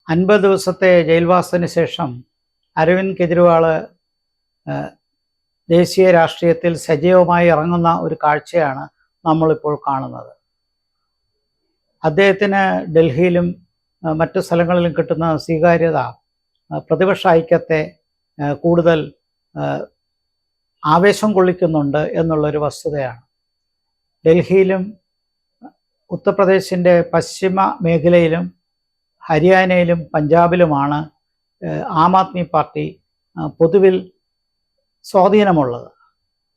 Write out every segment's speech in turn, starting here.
50 ദിവസത്തെ ജയിൽവാസത്തിന് ശേഷം അരവിന്ദ് കെജ്രിവാൾ ദേശീയ രാഷ്ട്രീയത്തിൽ സജീവമായി ഇറങ്ങുന്ന ഒരു കാഴ്ചയാണ് നമ്മളിപ്പോൾ കാണുന്നത്. അദ്ദേഹത്തിന് ഡൽഹിയിലും മറ്റു സ്ഥലങ്ങളിലും കിട്ടുന്ന സ്വീകാര്യത പ്രതിപക്ഷ ഐക്യത്തെ കൂടുതൽ ആവേശം കൊള്ളിക്കുന്നുണ്ട് എന്നുള്ളൊരു വസ്തുതയാണ്. ഡൽഹിയിലും ഉത്തർപ്രദേശിൻ്റെ പശ്ചിമ മേഖലയിലും ഹരിയാനയിലും പഞ്ചാബിലുമാണ് ആം ആദ്മി പാർട്ടി പൊതുവിൽ സ്വാധീനമുള്ളത്.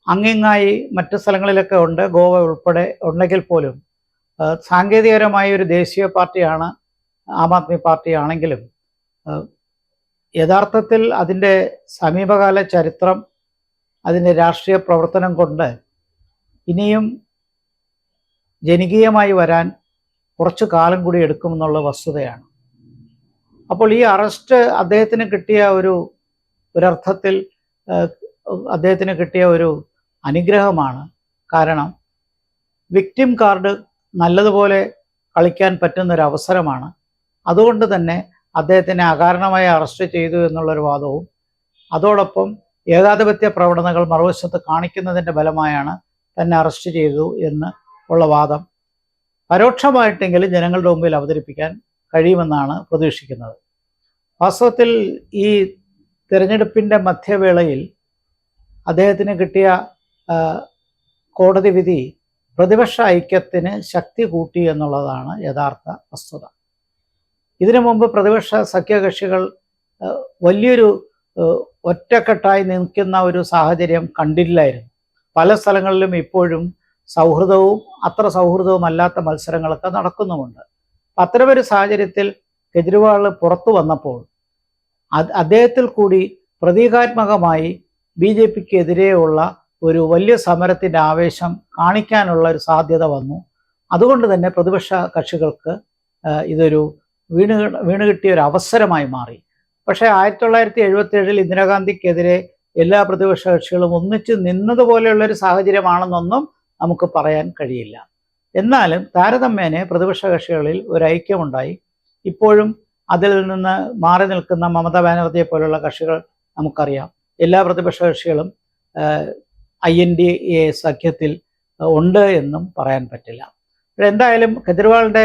അങ്ങിങ്ങായി മറ്റു സ്ഥലങ്ങളിലൊക്കെ ഉണ്ട്, ഗോവ ഉൾപ്പെടെ ഉണ്ടെങ്കിൽ പോലും സാങ്കേതികപരമായ ഒരു ദേശീയ പാർട്ടിയാണ് ആം ആദ്മി പാർട്ടി ആണെങ്കിലും യഥാർത്ഥത്തിൽ അതിൻ്റെ സമീപകാല ചരിത്രം, അതിൻ്റെ രാഷ്ട്രീയ പ്രവർത്തനം കൊണ്ട് ഇനിയും ജനകീയമായി വരാൻ കുറച്ചു കാലം കൂടി എടുക്കുമെന്നുള്ള വസ്തുതയാണ്. അപ്പോൾ ഈ അറസ്റ്റ് അദ്ദേഹത്തിന് കിട്ടിയ ഒരർത്ഥത്തിൽ അദ്ദേഹത്തിന് കിട്ടിയ ഒരു അനുഗ്രഹമാണ്. കാരണം വിക്ടിം കാർഡ് നല്ലതുപോലെ കളിക്കാൻ പറ്റുന്നൊരു അവസരമാണ്. അതുകൊണ്ട് തന്നെ അദ്ദേഹത്തിനെ അകാരണമായി അറസ്റ്റ് ചെയ്തു എന്നുള്ളൊരു വാദവും, അതോടൊപ്പം ഏകാധിപത്യ പ്രവണതകൾ മറുവശത്ത് കാണിക്കുന്നതിൻ്റെ ഫലമായാണ് തന്നെ അറസ്റ്റ് ചെയ്തു എന്ന് ഉള്ള വാദം പരോക്ഷമായിട്ടെങ്കിലും ജനങ്ങളുടെ മുമ്പിൽ അവതരിപ്പിക്കാൻ കഴിയുമെന്നാണ് പ്രതീക്ഷിക്കുന്നത്. വാസ്തവത്തിൽ ഈ തിരഞ്ഞെടുപ്പിൻ്റെ മധ്യവേളയിൽ അദ്ദേഹത്തിന് കിട്ടിയ കോടതി വിധി പ്രതിപക്ഷ ഐക്യത്തിന് ശക്തി കൂട്ടി എന്നുള്ളതാണ് യഥാർത്ഥ വസ്തുത. ഇതിനു മുമ്പ് പ്രതിപക്ഷ സഖ്യകക്ഷികൾ വലിയൊരു ഒറ്റക്കെട്ടായി നിൽക്കുന്ന ഒരു സാഹചര്യം കണ്ടില്ലായിരുന്നു. പല സ്ഥലങ്ങളിലും ഇപ്പോഴും സൗഹൃദവും അത്ര സൗഹൃദവുമല്ലാത്ത മത്സരങ്ങളൊക്കെ നടക്കുന്നുമുണ്ട്. അത്തരമൊരു സാഹചര്യത്തിൽ കെജ്രിവാൾ പുറത്തു വന്നപ്പോൾ അദ്ദേഹത്തിൽ കൂടി പ്രതീകാത്മകമായി BJPക്ക് എതിരെയുള്ള ഒരു വലിയ സമരത്തിൻ്റെ ആവേശം കാണിക്കാനുള്ള ഒരു സാധ്യത വന്നു. അതുകൊണ്ട് തന്നെ പ്രതിപക്ഷ കക്ഷികൾക്ക് ഇതൊരു വീണ് കിട്ടിയ ഒരു അവസരമായി മാറി. പക്ഷേ 1977 ഇന്ദിരാഗാന്ധിക്കെതിരെ എല്ലാ പ്രതിപക്ഷ കക്ഷികളും ഒന്നിച്ച് നിന്നതുപോലെയുള്ളൊരു സാഹചര്യമാണെന്നൊന്നും നമുക്ക് പറയാൻ കഴിയില്ല. എന്നാലും താരതമ്യേന പ്രതിപക്ഷ കക്ഷികളിൽ ഒരു ഐക്യമുണ്ടായി. ഇപ്പോഴും അതിൽ നിന്ന് മാറി നിൽക്കുന്ന മമതാ ബാനർജിയെ പോലുള്ള കക്ഷികൾ നമുക്കറിയാം. എല്ലാ പ്രതിപക്ഷ കക്ഷികളും INDA സഖ്യത്തിൽ ഉണ്ട് എന്നും പറയാൻ പറ്റില്ല. എന്തായാലും കെജ്രിവാളിൻ്റെ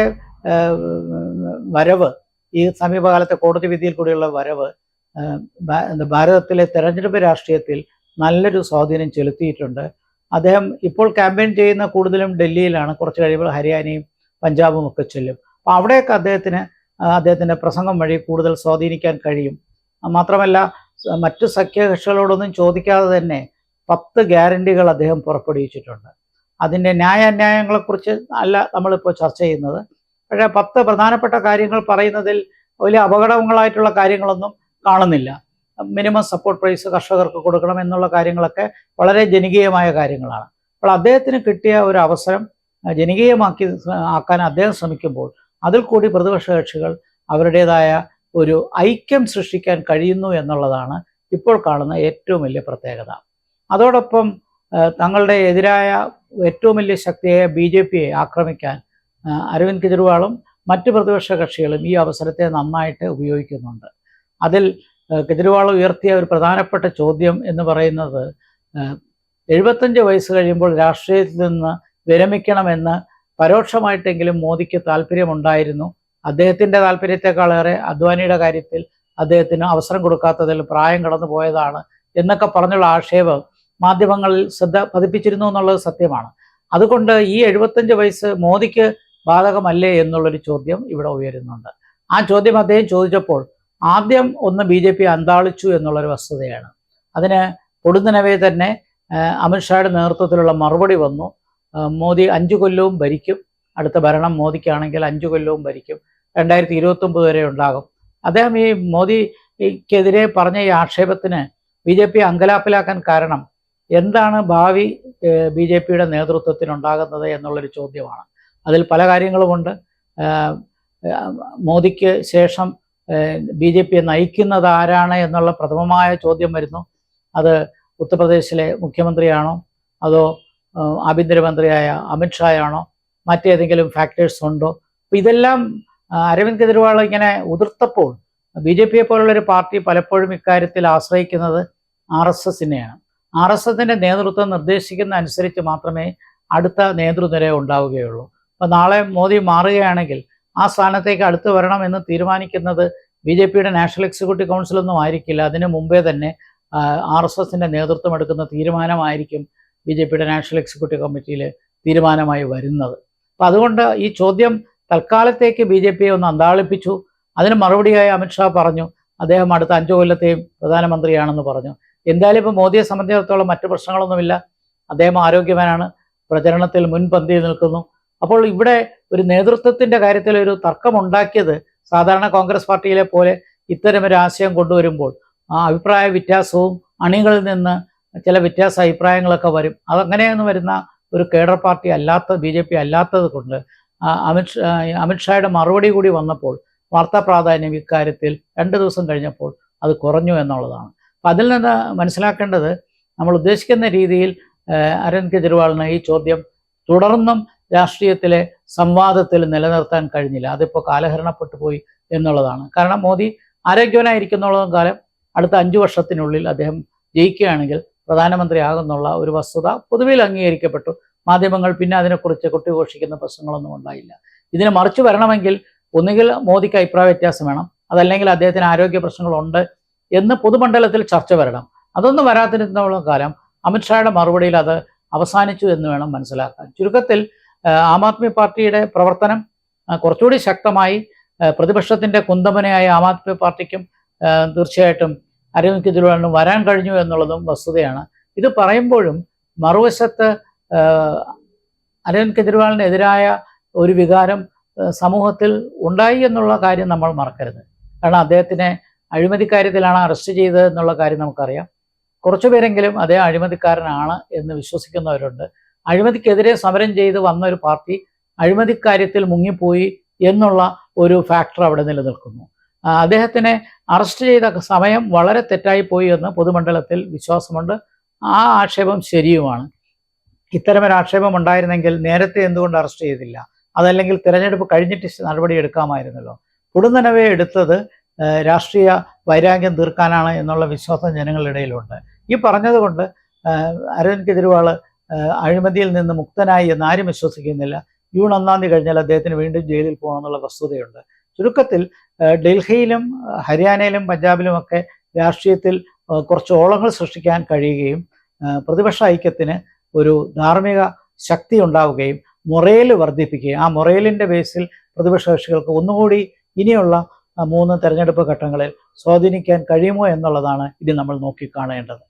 വരവ്, ഈ സമീപകാലത്തെ കോടതി വിധിയിൽ കൂടിയുള്ള വരവ് ഭാരതത്തിലെ തെരഞ്ഞെടുപ്പ് രാഷ്ട്രീയത്തിൽ നല്ലൊരു സ്വാധീനം ചെലുത്തിയിട്ടുണ്ട്. അദ്ദേഹം ഇപ്പോൾ ക്യാമ്പയിൻ ചെയ്യുന്ന കൂടുതലും ഡൽഹിയിലാണ്. കുറച്ച് കഴിയുമ്പോൾ ഹരിയാനയും പഞ്ചാബും ഒക്കെ ചെല്ലും. അപ്പോൾ അവിടെയൊക്കെ അദ്ദേഹത്തിൻ്റെ പ്രസംഗം വഴി കൂടുതൽ സ്വാധീനിക്കാൻ കഴിയും. മാത്രമല്ല, മറ്റു സഖ്യകക്ഷികളോടൊന്നും ചോദിക്കാതെ തന്നെ 10 ഗ്യാരണ്ടികൾ അദ്ദേഹം പുറപ്പെടുവിച്ചിട്ടുണ്ട്. അതിൻ്റെ ന്യായാന്യായങ്ങളെക്കുറിച്ച് അല്ല നമ്മളിപ്പോൾ ചർച്ച ചെയ്യുന്നത്. പക്ഷേ 10 പ്രധാനപ്പെട്ട കാര്യങ്ങൾ പറയുന്നതിൽ വലിയ അപകടങ്ങളായിട്ടുള്ള കാര്യങ്ങളൊന്നും കാണുന്നില്ല. മിനിമം സപ്പോർട്ട് പ്രൈസ് കർഷകർക്ക് കൊടുക്കണം എന്നുള്ള കാര്യങ്ങളൊക്കെ വളരെ ജനകീയമായ കാര്യങ്ങളാണ്. അപ്പോൾ അദ്ദേഹത്തിന് കിട്ടിയ ഒരു അവസരം ആക്കാൻ അദ്ദേഹം ശ്രമിക്കുമ്പോൾ അതിൽ കൂടി പ്രതിപക്ഷ കക്ഷികൾ അവരുടേതായ ഒരു ഐക്യം സൃഷ്ടിക്കാൻ കഴിയുന്നു എന്നുള്ളതാണ് ഇപ്പോൾ കാണുന്ന ഏറ്റവും വലിയ പ്രത്യേകത. അതോടൊപ്പം തങ്ങളുടെ എതിരായ ഏറ്റവും വലിയ ശക്തിയായ BJPയെ ആക്രമിക്കാൻ അരവിന്ദ് കെജ്രിവാളും മറ്റ് പ്രതിപക്ഷ കക്ഷികളും ഈ അവസരത്തെ നന്നായിട്ട് ഉപയോഗിക്കുന്നുണ്ട്. അതിൽ കെജ്രിവാൾ ഉയർത്തിയ ഒരു പ്രധാനപ്പെട്ട ചോദ്യം എന്ന് പറയുന്നത് 75 വയസ്സ് കഴിയുമ്പോൾ രാഷ്ട്രീയത്തിൽ നിന്ന് വിരമിക്കണമെന്ന് പരോക്ഷമായിട്ടെങ്കിലും മോദിക്ക് താല്പര്യമുണ്ടായിരുന്നു. അദ്ദേഹത്തിൻ്റെ താല്പര്യത്തെക്കാളേറെ അദ്വാനിയുടെ കാര്യത്തിൽ അദ്ദേഹത്തിന് അവസരം കൊടുക്കാത്തതിൽ പ്രായം കടന്നു പോയതാണ് എന്നൊക്കെ പറഞ്ഞുള്ള ആക്ഷേപം മാധ്യമങ്ങളിൽ ശ്രദ്ധ പതിപ്പിച്ചിരുന്നു എന്നുള്ളത് സത്യമാണ്. അതുകൊണ്ട് ഈ 75 വയസ്സ് മോദിക്ക് ബാധകമല്ലേ എന്നുള്ളൊരു ചോദ്യം ഇവിടെ ഉയരുന്നുണ്ട്. ആ ചോദ്യം അദ്ദേഹം ചോദിച്ചപ്പോൾ ആദ്യം BJP അന്താളിച്ചു എന്നുള്ളൊരു വസ്തുതയാണ്. അതിന് പൊടുന്നനവേ തന്നെ അമിത്ഷായുടെ നേതൃത്വത്തിലുള്ള മറുപടി വന്നു. മോദി 5 കൊല്ലവും ഭരിക്കും, അടുത്ത ഭരണം മോദിക്കാണെങ്കിൽ 5 കൊല്ലവും ഭരിക്കും, 2029 വരെ ഉണ്ടാകും. അദ്ദേഹം ഈ മോദിക്കെതിരെ പറഞ്ഞ ഈ ആക്ഷേപത്തിന് BJP അങ്കലാപ്പിലാക്കാൻ കാരണം എന്താണ് ഭാവി BJPയുടെ നേതൃത്വത്തിനുണ്ടാകുന്നത് എന്നുള്ളൊരു ചോദ്യമാണ്. അതിൽ പല കാര്യങ്ങളുമുണ്ട്. മോദിക്ക് ശേഷം BJPയെ നയിക്കുന്നത് ആരാണ് എന്നുള്ള പ്രഥമമായ ചോദ്യം വരുന്നു. അത് ഉത്തർപ്രദേശിലെ മുഖ്യമന്ത്രിയാണോ, അതോ ആഭ്യന്തരമന്ത്രിയായ അമിത്ഷായാണോ, മറ്റേതെങ്കിലും ഫാക്ടേഴ്സ് ഉണ്ടോ? അപ്പോൾ ഇതെല്ലാം അരവിന്ദ് കെജ്രിവാൾ ഇങ്ങനെ ഉതിർത്തപ്പോൾ ബി ജെ പിയെ പോലുള്ളൊരു പാർട്ടി പലപ്പോഴും ഇക്കാര്യത്തിൽ ആശ്രയിക്കുന്നത് RSSനെയാണ്. RSSന്റെ നേതൃത്വം നിർദ്ദേശിക്കുന്ന അനുസരിച്ച് മാത്രമേ അടുത്ത നേതൃനിര ഉണ്ടാവുകയുള്ളൂ. അപ്പോൾ നാളെ മോദി മാറുകയാണെങ്കിൽ ആ സ്ഥാനത്തേക്ക് അടുത്ത് വരണമെന്ന് തീരുമാനിക്കുന്നത് ബി ജെ പിയുടെ നാഷണൽ എക്സിക്യൂട്ടീവ് കൗൺസിലൊന്നും ആയിരിക്കില്ല. അതിന് മുമ്പേ തന്നെ RSSന്റെ നേതൃത്വം എടുക്കുന്ന തീരുമാനമായിരിക്കും ബി ജെ പിയുടെ നാഷണൽ എക്സിക്യൂട്ടീവ് കമ്മിറ്റിയിൽ തീരുമാനമായി വരുന്നത്. അപ്പം അതുകൊണ്ട് ഈ ചോദ്യം തൽക്കാലത്തേക്ക് ബി ജെ പിയെ ഒന്ന് അന്താളിപ്പിച്ചു. അതിന് മറുപടിയായി അമിത്ഷാ പറഞ്ഞു അദ്ദേഹം അടുത്ത 5 കൊല്ലത്തെയും പ്രധാനമന്ത്രിയാണെന്ന് പറഞ്ഞു. എന്തായാലും ഇപ്പോൾ മോദിയെ സംബന്ധിച്ചിടത്തോളം മറ്റു പ്രശ്നങ്ങളൊന്നുമില്ല. അദ്ദേഹം ആരോഗ്യവാനാണ്, പ്രചരണത്തിൽ മുൻപന്തിയിൽ നിൽക്കുന്നു. അപ്പോൾ ഇവിടെ ഒരു നേതൃത്വത്തിൻ്റെ കാര്യത്തിൽ ഒരു തർക്കമുണ്ടാക്കിയത് സാധാരണ കോൺഗ്രസ് പാർട്ടിയിലെ പോലെ ഇത്തരമൊരു ആശയം കൊണ്ടുവരുമ്പോൾ ആ അഭിപ്രായ വ്യത്യാസവും അണികളിൽ നിന്ന് ചില വ്യത്യാസ അഭിപ്രായങ്ങളൊക്കെ വരും. അതങ്ങനെയൊന്നും വരുന്ന ഒരു കേഡർ പാർട്ടി അല്ലാത്ത ബി ജെ പി അല്ലാത്തത് കൊണ്ട് അമിത്ഷായുടെ മറുപടി കൂടി വന്നപ്പോൾ വാർത്താ പ്രാധാന്യം ഇക്കാര്യത്തിൽ 2 ദിവസം കഴിഞ്ഞപ്പോൾ അത് കുറഞ്ഞു എന്നുള്ളതാണ്. അപ്പം അതിൽ നിന്ന് മനസ്സിലാക്കേണ്ടത് നമ്മൾ ഉദ്ദേശിക്കുന്ന രീതിയിൽ അരവിന്ദ് കെജ്രിവാളിന് ഈ ചോദ്യം തുടർന്നും രാഷ്ട്രീയത്തിലെ സംവാദത്തിൽ നിലനിർത്താൻ കഴിഞ്ഞില്ല. അതിപ്പോൾ കാലഹരണപ്പെട്ടു പോയി എന്നുള്ളതാണ്. കാരണം മോദി ആരോഗ്യവാനായിരിക്കുന്നുള്ളതും കാലം അടുത്ത 5 വർഷത്തിനുള്ളിൽ അദ്ദേഹം ജയിക്കുകയാണെങ്കിൽ പ്രധാനമന്ത്രിയാകുന്നുള്ള ഒരു വസ്തുത പൊതുവിൽ അംഗീകരിക്കപ്പെട്ടു. മാധ്യമങ്ങൾ പിന്നെ അതിനെക്കുറിച്ച് കൊട്ടിഘോഷിക്കുന്ന പ്രശ്നങ്ങളൊന്നും ഉണ്ടായില്ല. ഇതിന് മറിച്ച് വരണമെങ്കിൽ ഒന്നുകിൽ മോദിക്ക് അഭിപ്രായ വ്യത്യാസം വേണം, അതല്ലെങ്കിൽ അദ്ദേഹത്തിന് ആരോഗ്യ പ്രശ്നങ്ങളുണ്ട് എന്ന് പൊതുമണ്ഡലത്തിൽ ചർച്ച വരണം. അതൊന്നും വരാതിരുന്നോളം കാലം അമിത്ഷായുടെ മറുപടിയിൽ അത് അവസാനിച്ചു എന്ന് വേണം മനസ്സിലാക്കാൻ. ചുരുക്കത്തിൽ ആം ആദ്മി പാർട്ടിയുടെ പ്രവർത്തനം കുറച്ചുകൂടി ശക്തമായി പ്രതിപക്ഷത്തിൻ്റെ കുന്തമനയായ ആം ആദ്മി പാർട്ടിക്കും തീർച്ചയായിട്ടും അരവിന്ദ് കെജ്രിവാളിന് വരാൻ കഴിഞ്ഞു എന്നുള്ളതും വസ്തുതയാണ്. ഇത് പറയുമ്പോഴും മറുവശത്ത് അരവിന്ദ് കെജ്രിവാളിനെതിരായ ഒരു വികാരം സമൂഹത്തിൽ ഉണ്ടായി എന്നുള്ള കാര്യം നമ്മൾ മറക്കരുത്. കാരണം അദ്ദേഹത്തിനെ അഴിമതിക്കാര്യത്തിലാണ് അറസ്റ്റ് ചെയ്തത് എന്നുള്ള കാര്യം നമുക്കറിയാം. കുറച്ചു പേരെങ്കിലും അദ്ദേഹം അഴിമതിക്കാരനാണ് എന്ന് വിശ്വസിക്കുന്നവരുണ്ട്. അഴിമതിക്കെതിരെ സമരം ചെയ്ത് വന്ന ഒരു പാർട്ടി അഴിമതിക്കാര്യത്തിൽ മുങ്ങിപ്പോയി എന്നുള്ള ഒരു ഫാക്ടർ അവിടെ നിലനിൽക്കുന്നു. അദ്ദേഹത്തിനെ അറസ്റ്റ് ചെയ്ത സമയം വളരെ തെറ്റായിപ്പോയി എന്ന് പൊതുമണ്ഡലത്തിൽ വിശ്വാസമുണ്ട്. ആ ആക്ഷേപം ശരിയുമാണ്. ഇത്തരമൊരു ആക്ഷേപം ഉണ്ടായിരുന്നെങ്കിൽ നേരത്തെ എന്തുകൊണ്ട് അറസ്റ്റ് ചെയ്തില്ല? അതല്ലെങ്കിൽ തിരഞ്ഞെടുപ്പ് കഴിഞ്ഞിട്ട് നടപടി എടുക്കാമായിരുന്നല്ലോ. പൊടുന്നനവേ എടുത്തത് രാഷ്ട്രീയ വൈരാഗ്യം തീർക്കാനാണ് എന്നുള്ള വിശ്വാസം ജനങ്ങളുടെ ഇടയിലുണ്ട്. ഈ പറഞ്ഞതുകൊണ്ട് അരവിന്ദ് കെജ്രിവാൾ അഴിമതിയിൽ നിന്ന് മുക്തനായി എന്ന് ആരും വിശ്വസിക്കുന്നില്ല. ജൂൺ 1 കഴിഞ്ഞാൽ അദ്ദേഹത്തിന് വീണ്ടും ജയിലിൽ പോകണമെന്നുള്ള വസ്തുതയുണ്ട്. ചുരുക്കത്തിൽ ഡൽഹിയിലും ഹരിയാനയിലും പഞ്ചാബിലുമൊക്കെ രാഷ്ട്രീയത്തിൽ കുറച്ച് ഓളങ്ങൾ സൃഷ്ടിക്കാൻ കഴിയുകയും പ്രതിപക്ഷ ഐക്യത്തിന് ഒരു ധാർമ്മിക ശക്തി ഉണ്ടാവുകയും മൊറേൽ വർദ്ധിപ്പിക്കുകയും ആ മൊറേലിൻ്റെ ബേസിൽ പ്രതിപക്ഷ കക്ഷികൾക്ക് ഒന്നുകൂടി ഇനിയുള്ള 3 തെരഞ്ഞെടുപ്പ് ഘട്ടങ്ങളിൽ സ്വാധീനിക്കാൻ കഴിയുമോ എന്നുള്ളതാണ് ഇനി നമ്മൾ നോക്കിക്കാണേണ്ടത്.